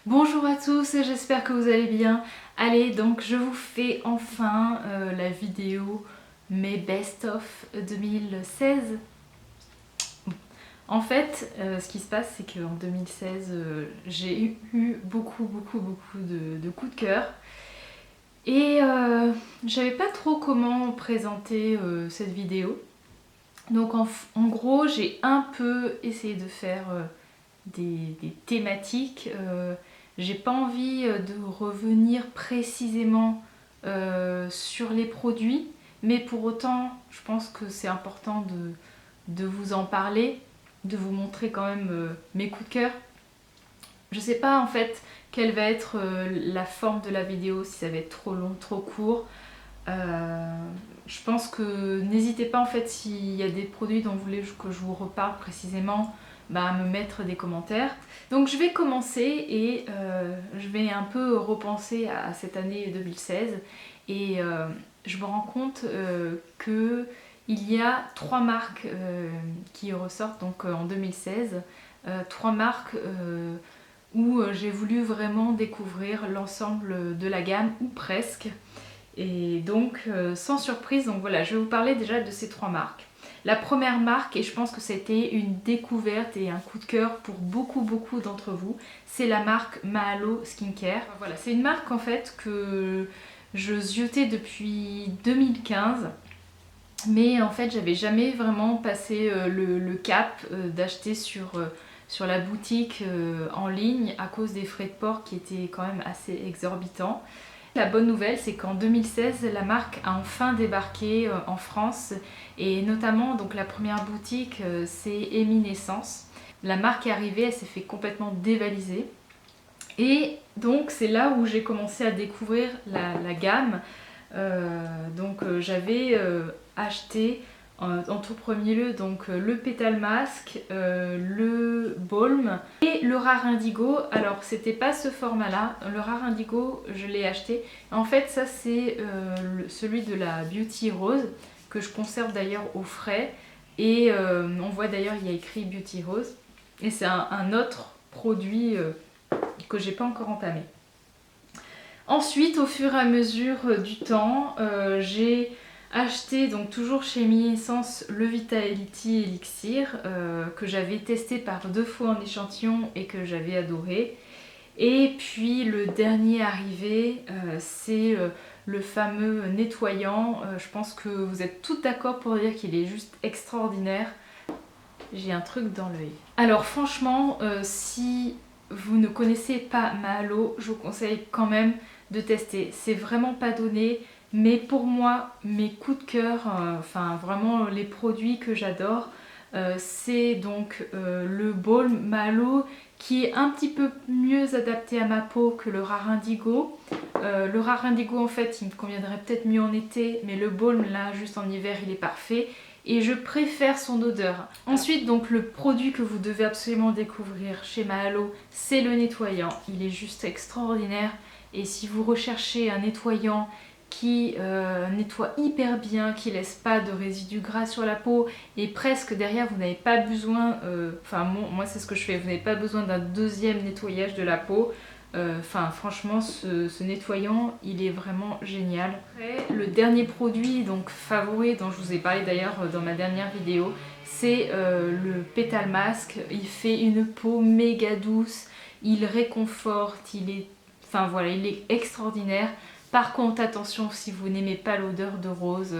Bonjour à tous, j'espère que vous allez bien. Allez, donc je vous fais enfin la vidéo mes best-of 2016. En fait, ce qui se passe, c'est qu'en 2016, j'ai eu beaucoup de coups de cœur. Et je savais pas trop comment présenter cette vidéo. Donc en gros, j'ai un peu essayé de faire des thématiques. J'ai pas envie de revenir précisément sur les produits, mais pour autant, je pense que c'est important de vous en parler, de vous montrer quand même mes coups de cœur. Je sais pas en fait quelle va être la forme de la vidéo, si ça va être trop long, trop court. Je pense que n'hésitez pas en fait s'il y a des produits dont vous voulez que je vous reparle précisément, à me mettre des commentaires. Donc je vais commencer et je vais un peu repenser à cette année 2016 et je me rends compte que il y a trois marques qui ressortent donc en 2016, trois marques où j'ai voulu vraiment découvrir l'ensemble de la gamme ou presque. Et donc, sans surprise, donc voilà, je vais vous parler déjà de ces trois marques. La première marque, et je pense que c'était une découverte et un coup de cœur pour beaucoup d'entre vous, c'est la marque Mahalo Skincare. Voilà, c'est une marque en fait que je ziotais depuis 2015. Mais en fait, j'avais jamais vraiment passé le cap d'acheter sur la boutique en ligne à cause des frais de port qui étaient quand même assez exorbitants. La bonne nouvelle, c'est qu'en 2016, la marque a enfin débarqué en France et notamment donc la première boutique, c'est Eminescence. La marque est arrivée, elle s'est fait complètement dévaliser et donc c'est là où j'ai commencé à découvrir la gamme. J'avais acheté en tout premier lieu donc le Pétale Masque, le Balm et le Rare Indigo. Alors c'était pas ce format là, le Rare Indigo je l'ai acheté. En fait ça c'est celui de la Beauty Rose que je conserve d'ailleurs au frais et on voit d'ailleurs il y a écrit Beauty Rose et c'est un autre produit que j'ai pas encore entamé. Ensuite, au fur et à mesure du temps, j'ai acheté donc toujours chez Eminescence le Vitality Elixir que j'avais testé par 2 fois en échantillon et que j'avais adoré. Et puis le dernier arrivé, c'est le fameux nettoyant. Je pense que vous êtes toutes d'accord pour dire qu'il est juste extraordinaire. J'ai un truc dans l'œil. Alors franchement, si vous ne connaissez pas Mahalo, je vous conseille quand même de tester. C'est vraiment pas donné, mais pour moi, mes coups de cœur, enfin vraiment les produits que j'adore, c'est donc le Balm Mahalo qui est un petit peu mieux adapté à ma peau que le Rare Indigo. Le Rare Indigo en fait il me conviendrait peut-être mieux en été, mais le Balm là juste en hiver il est parfait. Et je préfère son odeur. Ensuite, donc le produit que vous devez absolument découvrir chez Mahalo, c'est le nettoyant. Il est juste extraordinaire. Et si vous recherchez un nettoyant qui nettoie hyper bien, qui laisse pas de résidus gras sur la peau et presque derrière vous n'avez pas besoin, moi c'est ce que je fais, vous n'avez pas besoin d'un deuxième nettoyage de la peau. Franchement ce nettoyant il est vraiment génial. Après, le dernier produit donc favori dont je vous ai parlé d'ailleurs dans ma dernière vidéo, c'est le Pétale Masque. Il fait une peau méga douce, il réconforte, il est extraordinaire. Par contre attention, si vous n'aimez pas l'odeur de rose,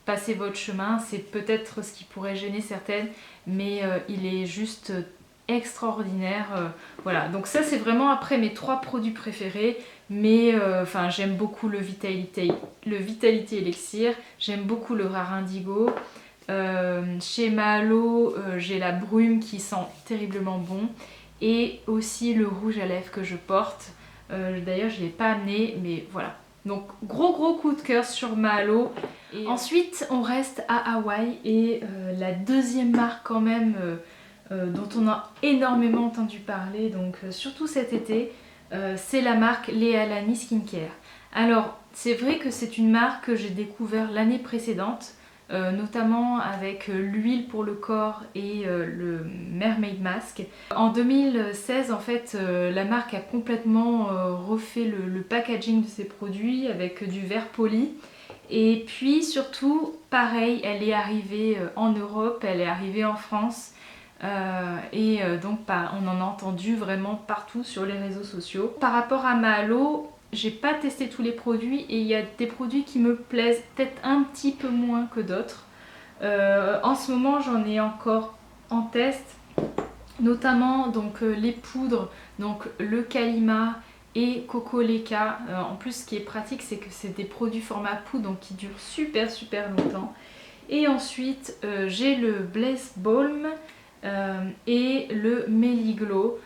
passez votre chemin, c'est peut-être ce qui pourrait gêner certaines, mais il est juste extraordinaire. Voilà, donc ça c'est vraiment après mes trois produits préférés, mais j'aime beaucoup le Vitality Elixir, j'aime beaucoup le Rare Indigo. Chez Mahalo, j'ai la brume qui sent terriblement bon et aussi le rouge à lèvres que je porte. D'ailleurs je ne l'ai pas amené, mais voilà. Donc gros coup de cœur sur Mahalo. Et ensuite on reste à Hawaï et la deuxième marque quand même dont on a énormément entendu parler, donc surtout cet été, c'est la marque Lealani Skincare. Alors c'est vrai que c'est une marque que j'ai découvert l'année précédente, notamment avec l'huile pour le corps et le Mermaid Mask. En 2016, en fait, la marque a complètement refait le packaging de ses produits avec du verre poli. Et puis surtout, pareil, elle est arrivée en Europe, elle est arrivée en France. Donc on en a entendu vraiment partout sur les réseaux sociaux. Par rapport à Mahalo, j'ai pas testé tous les produits et il y a des produits qui me plaisent peut-être un petit peu moins que d'autres. En ce moment, j'en ai encore en test, notamment donc les poudres, donc le Kalima et Coco Leka. En plus, ce qui est pratique, c'est que c'est des produits format poudre, donc qui durent super longtemps. Et ensuite, j'ai le Blaze Balm et le Meliglow.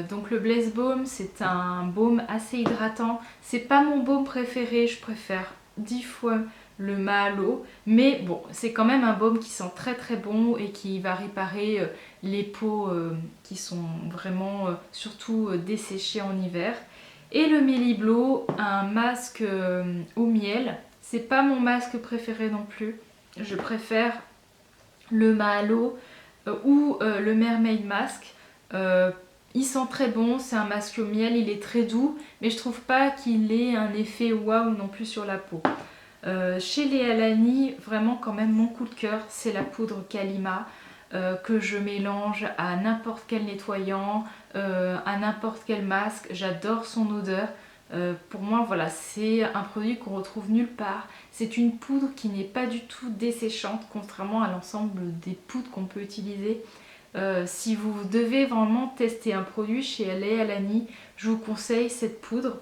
Donc le Blaze Balm, c'est un baume assez hydratant. C'est pas mon baume préféré, je préfère 10 fois le Mahalo, mais bon, c'est quand même un baume qui sent très bon et qui va réparer les peaux qui sont vraiment surtout desséchées en hiver. Et le Meliglow, un masque au miel. C'est pas mon masque préféré non plus. Je préfère le Mahalo ou le Mermaid Mask. Il sent très bon, c'est un masque au miel, il est très doux, mais je trouve pas qu'il ait un effet waouh non plus sur la peau. Chez les Alani, vraiment quand même mon coup de cœur, c'est la poudre Kalima que je mélange à n'importe quel nettoyant, à n'importe quel masque. J'adore son odeur. Pour moi, voilà, c'est un produit qu'on retrouve nulle part. C'est une poudre qui n'est pas du tout desséchante, contrairement à l'ensemble des poudres qu'on peut utiliser. Si vous devez vraiment tester un produit chez les Alani, je vous conseille cette poudre.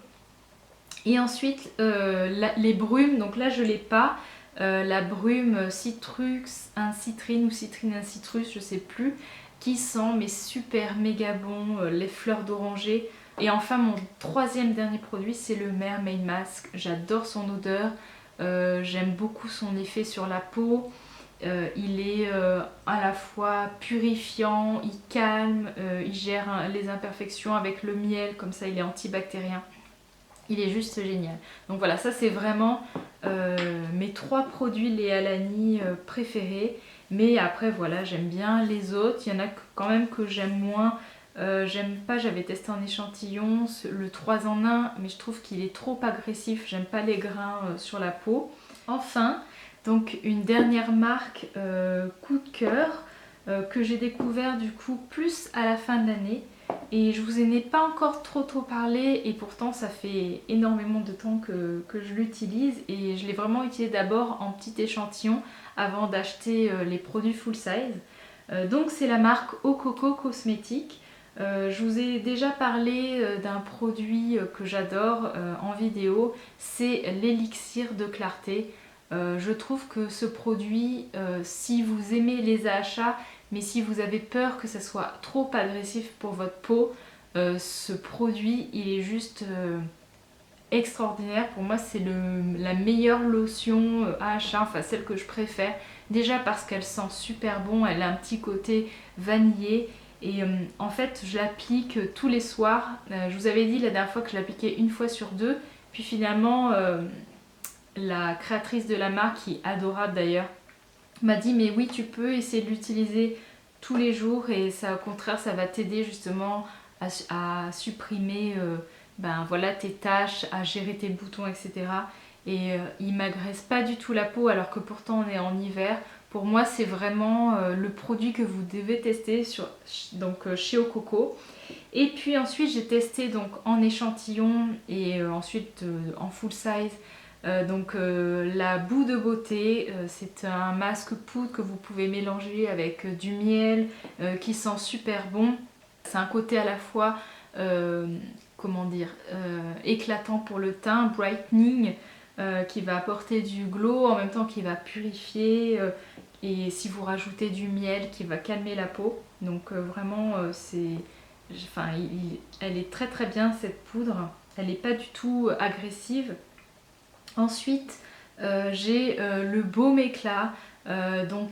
Et ensuite, les brumes, donc là je l'ai pas. La brume citrus, un citrine ou citrine, un citrus, je sais plus, qui sent mais super méga bon, les fleurs d'oranger. Et enfin, mon troisième dernier produit, c'est le Mermaid Mask. J'adore son odeur, j'aime beaucoup son effet sur la peau. Il est à la fois purifiant, il calme, il gère les imperfections avec le miel, comme ça il est antibactérien. Il est juste génial. Donc voilà, ça c'est vraiment mes 3 produits les Alani préférés. Mais après voilà, j'aime bien les autres. Il y en a quand même que j'aime moins. J'aime pas, j'avais testé en échantillon le 3 en 1, mais je trouve qu'il est trop agressif. J'aime pas les grains sur la peau. Enfin, donc une dernière marque coup de cœur que j'ai découvert du coup plus à la fin de l'année. Et je vous en ai pas encore trop parlé et pourtant ça fait énormément de temps que je l'utilise et je l'ai vraiment utilisé d'abord en petit échantillon avant d'acheter les produits full size. Donc c'est la marque Ococo Cosmétiques. Je vous ai déjà parlé d'un produit que j'adore en vidéo, c'est l'élixir de clarté. Je trouve que ce produit, si vous aimez les AHA, mais si vous avez peur que ça soit trop agressif pour votre peau, ce produit il est juste extraordinaire. Pour moi c'est la meilleure lotion AHA, enfin celle que je préfère. Déjà parce qu'elle sent super bon, elle a un petit côté vanillé. Et en fait je l'applique tous les soirs. Je vous avais dit la dernière fois que je l'appliquais une fois sur 2. Puis finalement la créatrice de la marque, qui est adorable d'ailleurs, m'a dit mais oui tu peux essayer de l'utiliser tous les jours et ça au contraire ça va t'aider justement à supprimer voilà, tes taches, à gérer tes boutons, etc. Et il m'agresse pas du tout la peau alors que pourtant on est en hiver. Pour moi c'est vraiment le produit que vous devez tester chez Ococo. Et puis ensuite j'ai testé donc en échantillon et ensuite en full size. La boue de beauté, c'est un masque poudre que vous pouvez mélanger avec du miel qui sent super bon. C'est un côté à la fois éclatant pour le teint, brightening, qui va apporter du glow en même temps qui va purifier et si vous rajoutez du miel qui va calmer la peau. Donc vraiment elle est très bien cette poudre, elle n'est pas du tout agressive. Ensuite, j'ai le baume éclat,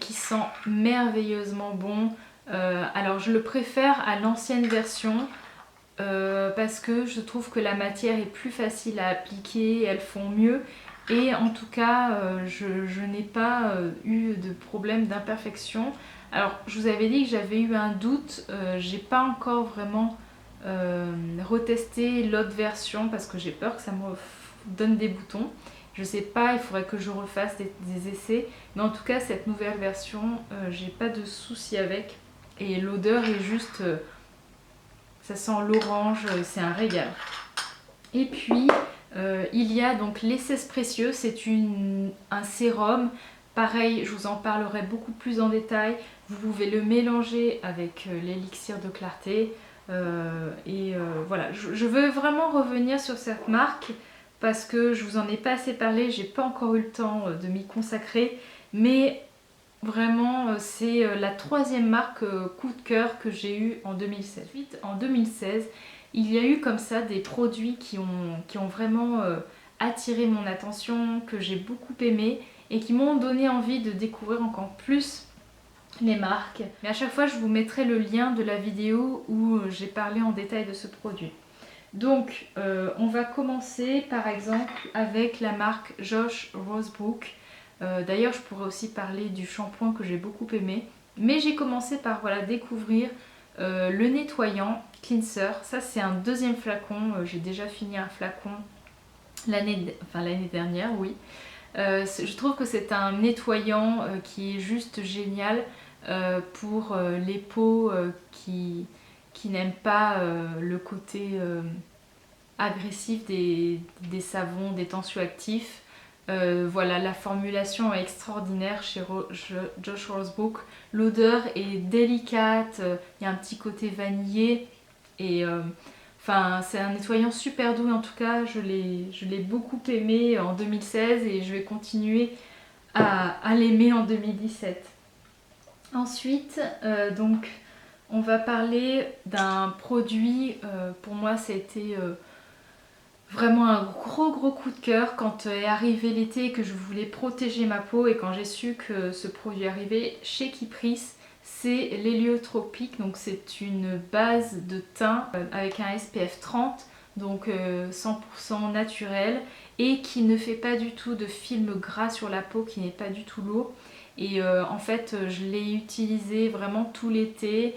qui sent merveilleusement bon. Alors je le préfère à l'ancienne version parce que je trouve que la matière est plus facile à appliquer, elles font mieux. Et en tout cas, je n'ai pas eu de problème d'imperfection. Alors, je vous avais dit que j'avais eu un doute. J'ai pas encore vraiment retesté l'autre version parce que j'ai peur que ça me donne des boutons. Je sais pas, il faudrait que je refasse des essais. Mais en tout cas, cette nouvelle version, j'ai pas de souci avec. Et l'odeur est juste... ça sent l'orange, c'est un régal. Et puis, il y a donc l'Essence Précieux, c'est un sérum. Pareil, je vous en parlerai beaucoup plus en détail. Vous pouvez le mélanger avec l'élixir de clarté. Voilà, je veux vraiment revenir sur cette marque parce que je vous en ai pas assez parlé, j'ai pas encore eu le temps de m'y consacrer. Mais vraiment, c'est la troisième marque coup de cœur que j'ai eu en 2016. Ensuite, en 2016, il y a eu comme ça des produits qui ont vraiment attiré mon attention, que j'ai beaucoup aimé et qui m'ont donné envie de découvrir encore plus les marques. Mais à chaque fois, je vous mettrai le lien de la vidéo où j'ai parlé en détail de ce produit. Donc, on va commencer par exemple avec la marque Josh Rosebrook. D'ailleurs, je pourrais aussi parler du shampoing que j'ai beaucoup aimé. Mais j'ai commencé par voilà, découvrir le nettoyant cleanser. Ça, c'est un deuxième flacon. J'ai déjà fini un flacon l'année dernière, oui. Je trouve que c'est un nettoyant qui est juste génial pour les peaux qui n'aiment pas le côté agressif des savons, des tensioactifs. Voilà, la formulation est extraordinaire chez Josh Rosebrook. L'odeur est délicate, il y a un petit côté vanillé et c'est un nettoyant super doux. En tout cas, je l'ai beaucoup aimé en 2016 et je vais continuer à l'aimer en 2017. Ensuite, donc, on va parler d'un produit, pour moi ça a été vraiment un gros coup de cœur quand est arrivé l'été et que je voulais protéger ma peau, et quand j'ai su que ce produit arrivait chez Catrice, c'est l'héliotropique. Donc c'est une base de teint avec un SPF 30, donc 100% naturel, et qui ne fait pas du tout de film gras sur la peau, qui n'est pas du tout lourd. Et en fait, je l'ai utilisé vraiment tout l'été,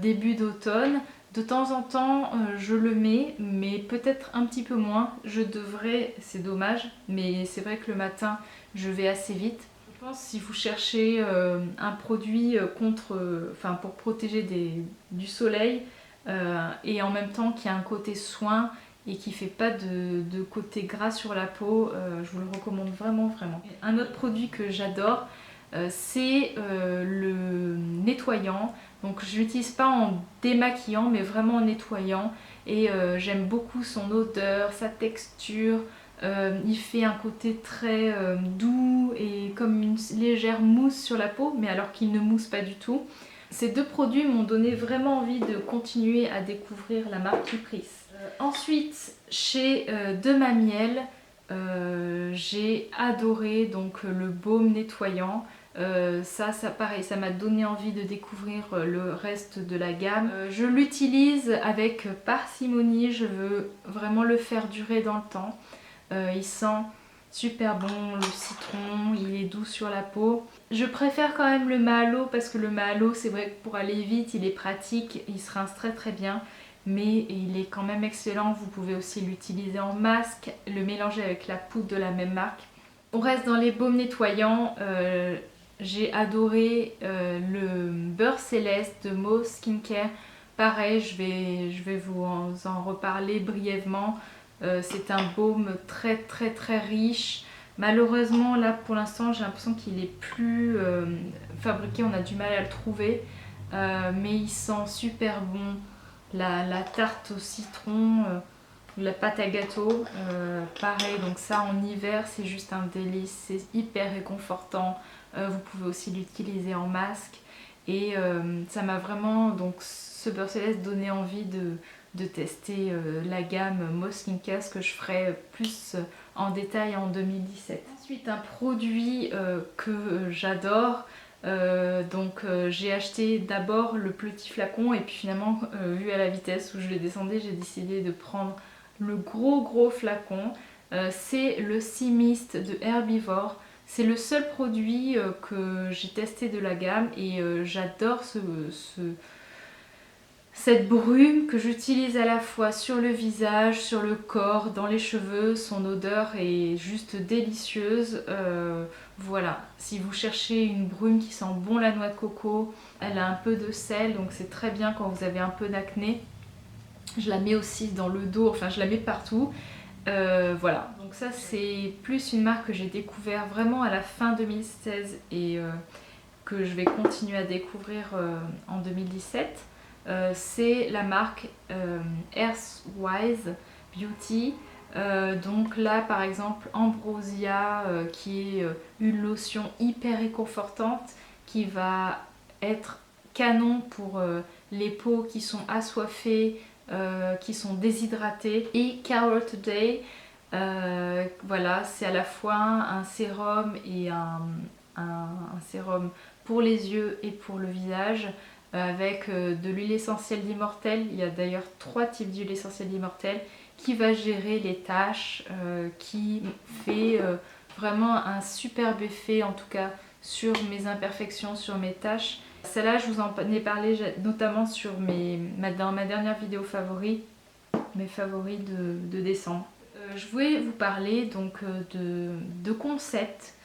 début d'automne. De temps en temps, je le mets, mais peut-être un petit peu moins. Je devrais, c'est dommage, mais c'est vrai que le matin, je vais assez vite. Je pense que si vous cherchez un produit pour protéger du soleil et en même temps qui a un côté soin et qui fait pas de côté gras sur la peau, je vous le recommande vraiment. Un autre produit que j'adore, c'est le nettoyant. Donc je l'utilise pas en démaquillant mais vraiment en nettoyant, et j'aime beaucoup son odeur, sa texture. Il fait un côté très doux et comme une légère mousse sur la peau, mais alors qu'il ne mousse pas du tout. Ces deux produits m'ont donné vraiment envie de continuer à découvrir la marque Catrice. Ensuite, chez De Ma Miel, j'ai adoré donc le baume nettoyant. Ça pareil, ça m'a donné envie de découvrir le reste de la gamme. Je l'utilise avec parcimonie, je veux vraiment le faire durer dans le temps. Il sent super bon, le citron, il est doux sur la peau. Je préfère quand même le Mahalo parce que le Mahalo, c'est vrai que pour aller vite, il est pratique, il se rince très bien. Mais il est quand même excellent. Vous pouvez aussi l'utiliser en masque, le mélanger avec la poudre de la même marque. On reste dans les baumes nettoyants. J'ai adoré le beurre céleste de Mo Skincare. Pareil, je vais vous en reparler brièvement. C'est un baume très riche. Malheureusement, là pour l'instant, j'ai l'impression qu'il est plus fabriqué. On a du mal à le trouver. Mais il sent super bon. La tarte au citron, la pâte à gâteau, pareil, donc ça en hiver c'est juste un délice, c'est hyper réconfortant. Vous pouvez aussi l'utiliser en masque, et ça m'a vraiment, donc ce beurre céleste, donné envie de tester la gamme Mo Skincare, ce que je ferai plus en détail en 2017. Ensuite, un produit que j'adore. J'ai acheté d'abord le petit flacon, et puis finalement vu à la vitesse où je le descendais, j'ai décidé de prendre le gros flacon. c'est le Sea Mist de Herbivore. C'est le seul produit que j'ai testé de la gamme et j'adore cette brume que j'utilise à la fois sur le visage, sur le corps, dans les cheveux. Son odeur est juste délicieuse. Voilà, si vous cherchez une brume qui sent bon la noix de coco, elle a un peu de sel, donc c'est très bien quand vous avez un peu d'acné. Je la mets aussi dans le dos, enfin je la mets partout. Voilà, donc ça c'est plus une marque que j'ai découvert vraiment à la fin 2016 et que je vais continuer à découvrir en 2017. C'est la marque Earthwise Beauty. Donc là par exemple Ambrosia qui est une lotion hyper réconfortante qui va être canon pour les peaux qui sont assoiffées, qui sont déshydratées. Et Carol Today, voilà, c'est à la fois un sérum et un sérum pour les yeux et pour le visage avec de l'huile essentielle d'immortel. Il y a d'ailleurs 3 types d'huile essentielle d'immortel qui va gérer les taches, qui fait vraiment un superbe effet en tout cas sur mes imperfections, sur mes taches. Celle-là, je vous en ai parlé notamment sur dans ma dernière vidéo favori, mes favoris de décembre. Je voulais vous parler donc de concepts,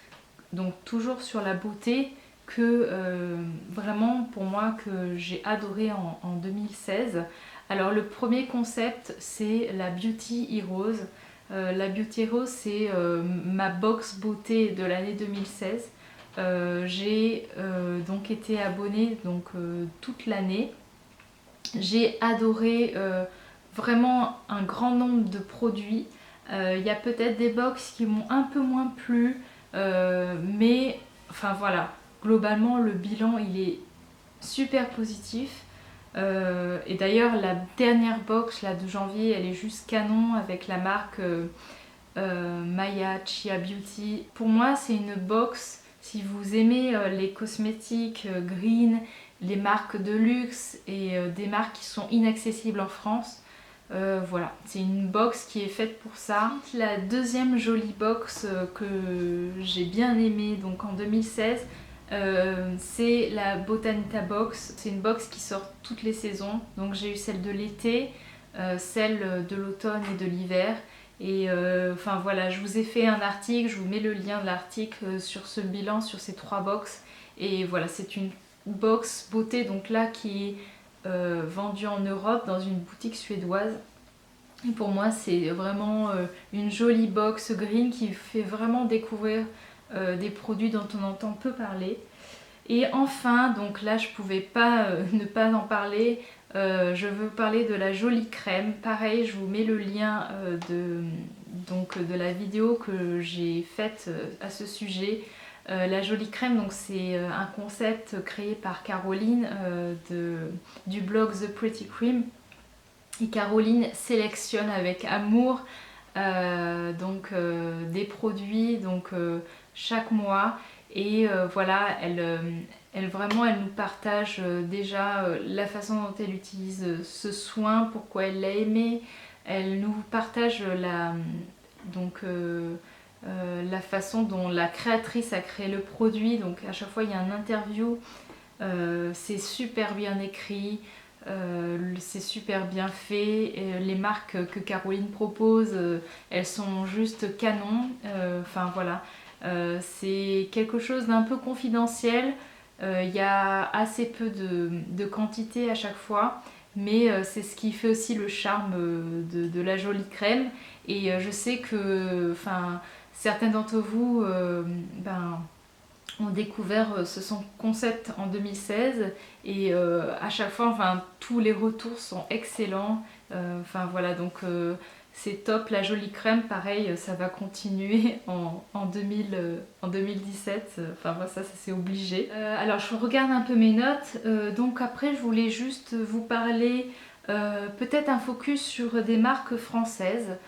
donc toujours sur la beauté, que vraiment pour moi que j'ai adoré en 2016. Alors le premier concept c'est la Beauty Heroes. La Beauty Heroes c'est ma box beauté de l'année 2016. J'ai donc été abonnée donc, toute l'année. J'ai adoré vraiment un grand nombre de produits. Il y a peut-être des box qui m'ont un peu moins plu, mais enfin voilà, globalement le bilan il est super positif. Et d'ailleurs la dernière box là, de janvier elle est juste canon avec la marque Maya Chia Beauty. Pour moi c'est une box, si vous aimez les cosmétiques green, les marques de luxe et des marques qui sont inaccessibles en France, voilà, c'est une box qui est faite pour ça. La deuxième jolie box que j'ai bien aimée donc en 2016, c'est la Botanita Box. C'est une box qui sort toutes les saisons. Donc j'ai eu celle de l'été, celle de l'automne et de l'hiver. Et enfin voilà, je vous ai fait un article, je vous mets le lien de l'article sur ce bilan, sur ces 3 box. Et voilà, c'est une box beauté donc là qui est vendue en Europe dans une boutique suédoise. Et pour moi c'est vraiment une jolie box green qui fait vraiment découvrir des produits dont on entend peu parler. Et enfin, donc là je pouvais pas ne pas en parler, je veux parler de la jolie crème. Pareil, je vous mets le lien de la vidéo que j'ai faite à ce sujet. La jolie crème, donc c'est un concept créé par Caroline du blog The Pretty Cream. Et Caroline sélectionne avec amour des produits chaque mois. Et voilà, elle nous partage déjà la façon dont elle utilise ce soin, pourquoi elle l'a aimé. Elle nous partage la façon dont la créatrice a créé le produit. Donc à chaque fois il y a une interview, c'est super bien écrit. C'est super bien fait. Les marques que Caroline propose, elles sont juste canon. Enfin voilà, c'est quelque chose d'un peu confidentiel. Il y a assez peu de quantité à chaque fois, mais c'est ce qui fait aussi le charme de la jolie crème. Et je sais que certains d'entre vous ont découvert ce concept en 2016 et à chaque fois tous les retours sont excellents. Voilà, donc c'est top. La jolie crème pareil, ça va continuer en 2017. Ça c'est obligé. Alors je regarde un peu mes notes. Donc après je voulais juste vous parler peut-être un focus sur des marques françaises.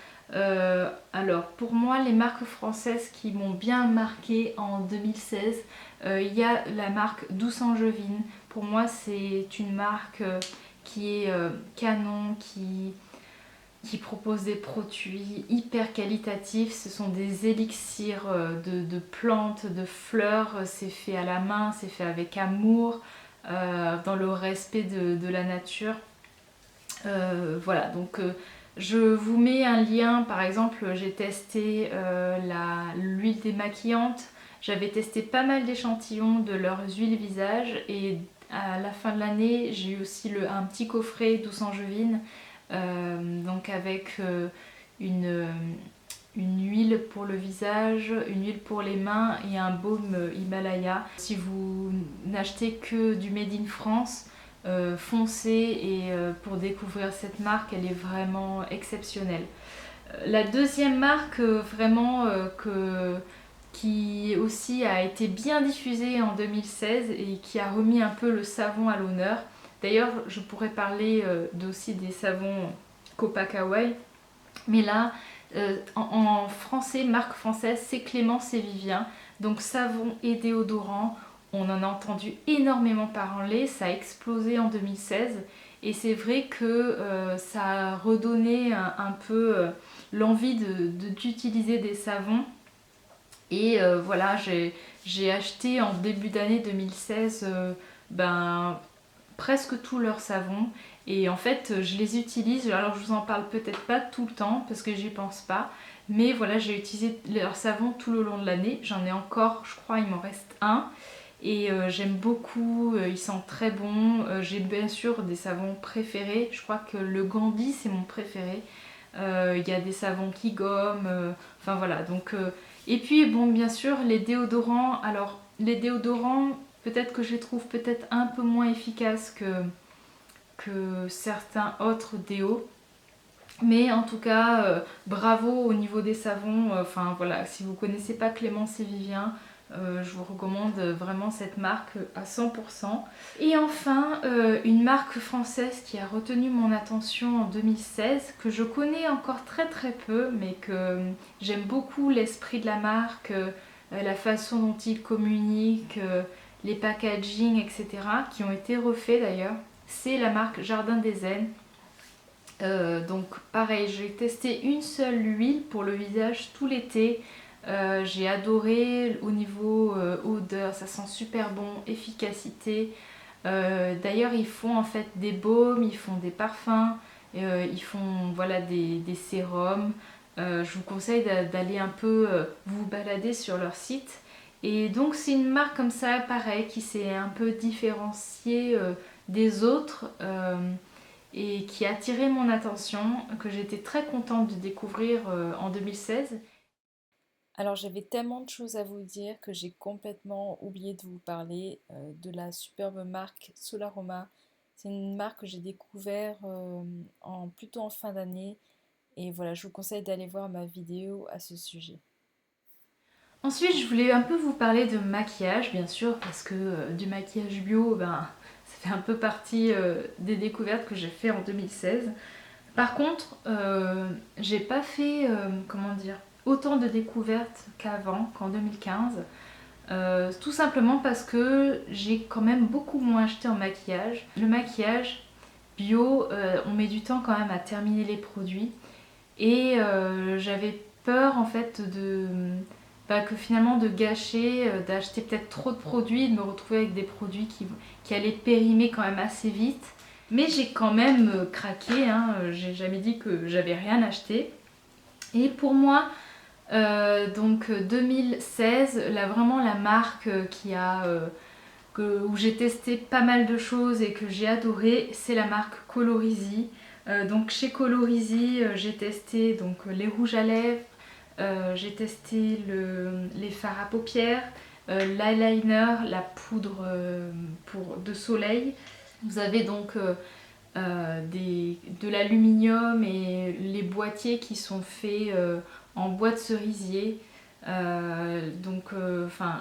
Alors pour moi les marques françaises qui m'ont bien marqué en 2016, il y a la marque Douce Angevine. Pour moi c'est une marque qui est canon, qui qui propose des produits hyper qualitatifs. Ce sont des élixirs de plantes, de fleurs. C'est fait à la main, c'est fait avec amour, dans le respect de la nature. Voilà, donc je vous mets un lien. Par exemple, j'ai testé l'huile démaquillante. J'avais testé pas mal d'échantillons de leurs huiles visage et à la fin de l'année, j'ai eu aussi un petit coffret douce angevine, donc avec une, une huile pour le visage, une huile pour les mains et un baume Himalaya. Si vous n'achetez que du Made in France, foncez et pour découvrir cette marque, elle est vraiment exceptionnelle. La deuxième marque qui aussi a été bien diffusée en 2016 et qui a remis un peu le savon à l'honneur. D'ailleurs, je pourrais parler aussi des savons Copacabana, mais là, en français, marque française, c'est Clémence et Vivien. Donc savon et déodorant, on en a entendu énormément parler, ça a explosé en 2016. Et c'est vrai que ça a redonné un peu l'envie d'utiliser des savons. Et voilà, j'ai acheté en début d'année 2016 presque tous leurs savons. Et en fait, je les utilise. Alors, je vous en parle peut-être pas tout le temps parce que j'y pense pas. Mais voilà, j'ai utilisé leurs savons tout le long de l'année. J'en ai encore, je crois, il m'en reste un. Et j'aime beaucoup, ils sentent très bon. J'ai bien sûr des savons préférés. Je crois que le Gandhi, c'est mon préféré. Il y a des savons qui gomment. Enfin voilà, donc... Et puis, bon, bien sûr, les déodorants. Alors, les déodorants, peut-être que je les trouve peut-être un peu moins efficaces que certains autres déos. Mais en tout cas, bravo au niveau des savons. Enfin voilà, si vous ne connaissez pas Clémence et Vivien, je vous recommande vraiment cette marque à 100%. Et enfin, une marque française qui a retenu mon attention en 2016, que je connais encore très très peu, mais que j'aime beaucoup l'esprit de la marque, la façon dont ils communiquent, les packaging, etc., qui ont été refaits d'ailleurs. C'est la marque Jardin des Zen. Donc pareil, j'ai testé une seule huile pour le visage tout l'été. J'ai adoré au niveau odeur, ça sent super bon, efficacité. D'ailleurs, ils font en fait des baumes, ils font des parfums, ils font voilà, des sérums. Je vous conseille d'aller un peu vous balader sur leur site. Et donc c'est une marque comme ça, pareil, qui s'est un peu différenciée des autres. Et qui a attiré mon attention, que j'étais très contente de découvrir en 2016. Alors j'avais tellement de choses à vous dire que j'ai complètement oublié de vous parler de la superbe marque Solaroma. C'est une marque que j'ai découvert plutôt en fin d'année et voilà, je vous conseille d'aller voir ma vidéo à ce sujet. Ensuite, je voulais un peu vous parler de maquillage, bien sûr, parce que du maquillage bio, ça fait un peu partie des découvertes que j'ai fait en 2016. Par contre, j'ai pas fait, comment dire, autant de découvertes qu'en 2015. Tout simplement parce que j'ai quand même beaucoup moins acheté en maquillage. Le maquillage bio, on met du temps quand même à terminer les produits. Et j'avais peur en fait que finalement de gâcher, d'acheter peut-être trop de produits et de me retrouver avec des produits qui allaient périmer quand même assez vite. Mais j'ai quand même craqué, hein. J'ai jamais dit que j'avais rien acheté. Et pour moi, donc 2016, là vraiment la marque où j'ai testé pas mal de choses et que j'ai adoré, c'est la marque Colorisy. Donc chez Colorisy, j'ai testé donc, les rouges à lèvres, j'ai testé les fards à paupières, l'eyeliner, la poudre de soleil. Vous avez donc de l'aluminium et les boîtiers qui sont faits en bois de cerisier.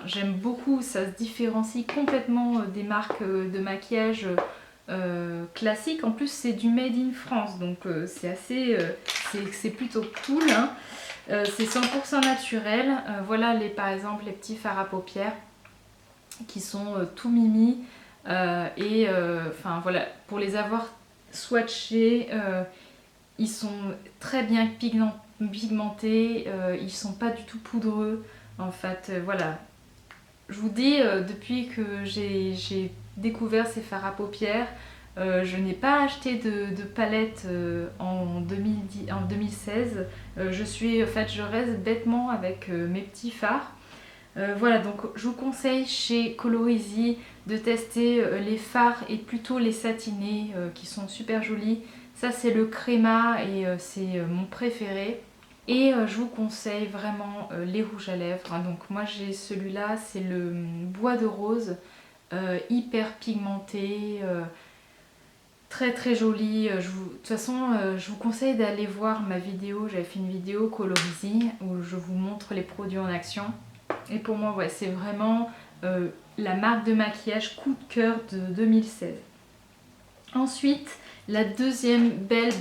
J'aime beaucoup, ça se différencie complètement des marques de maquillage classiques. En plus, c'est du made in France, donc c'est plutôt cool, hein. C'est 100% naturel. Voilà par exemple les petits fards à paupières qui sont tout mimi. Voilà, pour les avoir swatchés, Ils sont très bien pigmentés, ils sont pas du tout poudreux. En fait, voilà. Je vous dis, depuis que j'ai découvert ces fards à paupières, je n'ai pas acheté de palette en 2016. Je reste bêtement avec mes petits fards. Voilà, donc je vous conseille chez Colorisy de tester les fards et plutôt les satinés qui sont super jolis. Ça c'est le créma et c'est mon préféré. Et je vous conseille vraiment les rouges à lèvres. Donc moi j'ai celui-là, c'est le bois de rose, hyper pigmenté, très très joli. De toute façon, je vous conseille d'aller voir ma vidéo. J'avais fait une vidéo Colorisy où je vous montre les produits en action. Et pour moi, ouais, c'est vraiment la marque de maquillage coup de cœur de 2016. Ensuite, la deuxième belle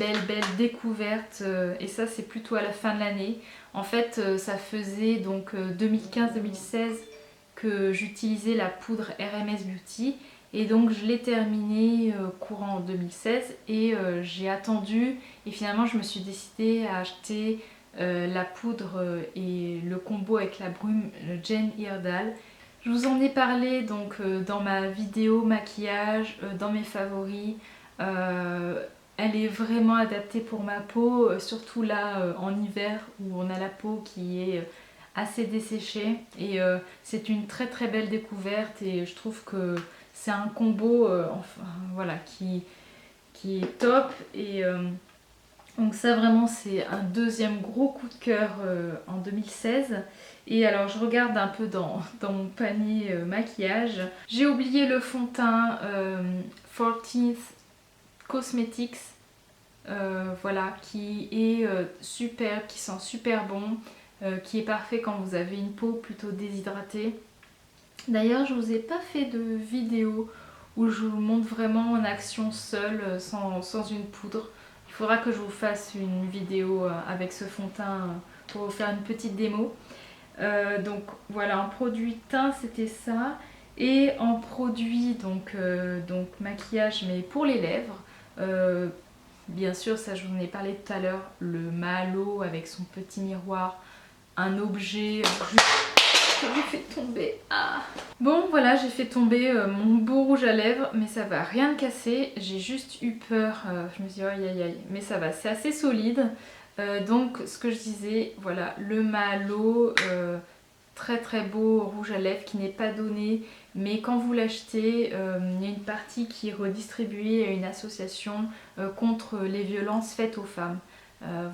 découverte, et ça c'est plutôt à la fin de l'année. En fait, ça faisait donc 2015-2016 que j'utilisais la poudre RMS Beauty. Et donc je l'ai terminée courant 2016 et j'ai attendu et finalement je me suis décidée à acheter la poudre et le combo avec la brume Jane Iredale. Je vous en ai parlé donc dans ma vidéo maquillage, dans mes favoris. Elle est vraiment adaptée pour ma peau, surtout là en hiver où on a la peau qui est assez desséchée. Et c'est une très très belle découverte et je trouve que c'est un combo enfin, voilà, qui est top. Et donc ça vraiment c'est un deuxième gros coup de cœur en 2016. Et alors je regarde un peu dans mon panier maquillage. J'ai oublié le fond de teint 14th Cosmetics. Voilà, qui est super, qui sent super bon, qui est parfait quand vous avez une peau plutôt déshydratée. D'ailleurs je vous ai pas fait de vidéo où je vous montre vraiment en action seule, sans une poudre. Il faudra que je vous fasse une vidéo avec ce fond de teint pour vous faire une petite démo. Donc voilà, en produit teint c'était ça. Et en produit donc maquillage mais pour les lèvres, bien sûr ça je vous en ai parlé tout à l'heure, le Mahalo avec son petit miroir, un objet que j'ai fait tomber. Ah. Bon voilà, j'ai fait tomber mon beau rouge à lèvres, mais ça va, rien de cassé. J'ai juste eu peur, je me suis dit aïe aïe aïe, mais ça va, c'est assez solide. Donc ce que je disais, voilà, le Mahalo, très très beau rouge à lèvres qui n'est pas donné, mais quand vous l'achetez, il y a une partie qui est redistribuée à une association contre les violences faites aux femmes.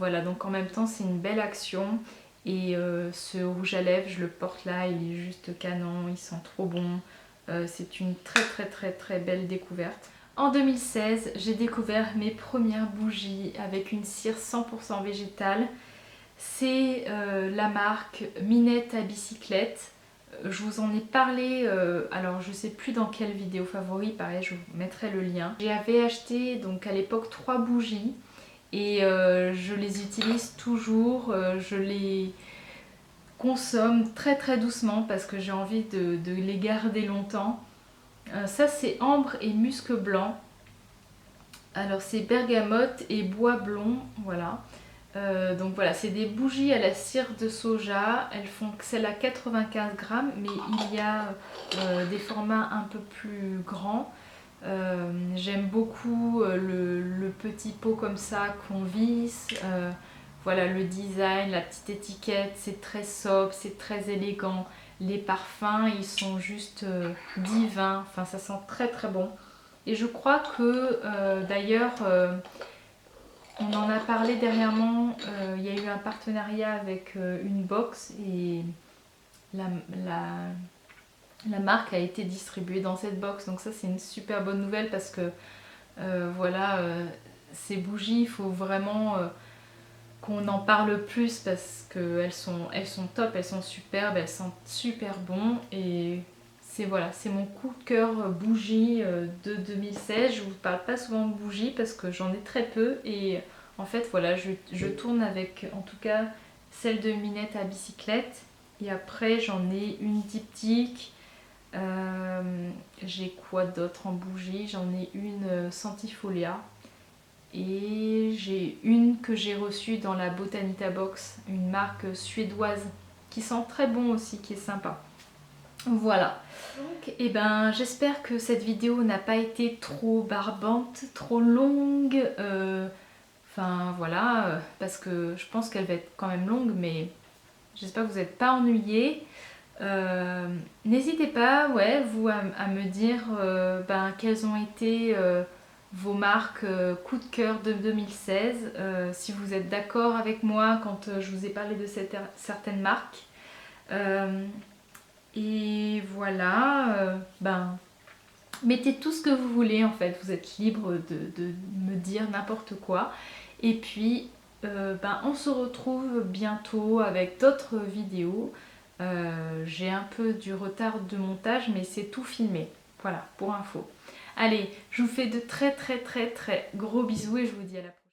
Voilà, donc en même temps c'est une belle action. Et ce rouge à lèvres, je le porte là, il est juste canon, il sent trop bon. C'est une très belle découverte. En 2016, j'ai découvert mes premières bougies avec une cire 100% végétale. C'est la marque Minette à bicyclette. Je vous en ai parlé, alors je sais plus dans quelle vidéo favori, pareil je vous mettrai le lien. J'avais acheté donc à l'époque 3 bougies. Et je les utilise toujours, je les consomme très doucement parce que j'ai envie de les garder longtemps. Ça c'est ambre et musc blanc. Alors c'est bergamote et bois blond, voilà. Donc voilà, c'est des bougies à la cire de soja. Elles font celle à 95 grammes, mais il y a des formats un peu plus grands. J'aime beaucoup le petit pot comme ça qu'on visse. Voilà le design, la petite étiquette, c'est très sobre, c'est très élégant. Les parfums, ils sont juste divins. Enfin, ça sent très bon. Et je crois que d'ailleurs, on en a parlé dernièrement. Il y a eu un partenariat avec une box et la marque a été distribuée dans cette box, donc ça c'est une super bonne nouvelle parce que voilà, ces bougies, il faut vraiment qu'on en parle plus parce qu'elles sont top, elles sont superbes, elles sentent super bon et c'est voilà, c'est mon coup de cœur bougie de 2016. Je vous parle pas souvent de bougies parce que j'en ai très peu et en fait voilà, je tourne avec en tout cas celle de Minette à bicyclette et après j'en ai une diptyque. J'ai quoi d'autre en bougie? J'en ai une Centifolia Et j'ai une que j'ai reçue dans la Botanita Box, une marque suédoise qui sent très bon aussi, qui est sympa. Voilà. Donc, eh ben, j'espère que cette vidéo n'a pas été trop barbante, trop longue. Enfin voilà, parce que je pense qu'elle va être quand même longue, mais j'espère que vous n'êtes pas ennuyés. N'hésitez pas, ouais, vous à me dire quelles ont été vos marques coup de cœur de 2016, si vous êtes d'accord avec moi quand je vous ai parlé de certaines marques. Et voilà, mettez tout ce que vous voulez en fait, vous êtes libre de me dire n'importe quoi. Et puis on se retrouve bientôt avec d'autres vidéos. J'ai un peu du retard de montage, mais c'est tout filmé. Voilà, pour info. Allez, je vous fais de très très très très gros bisous et je vous dis à la prochaine.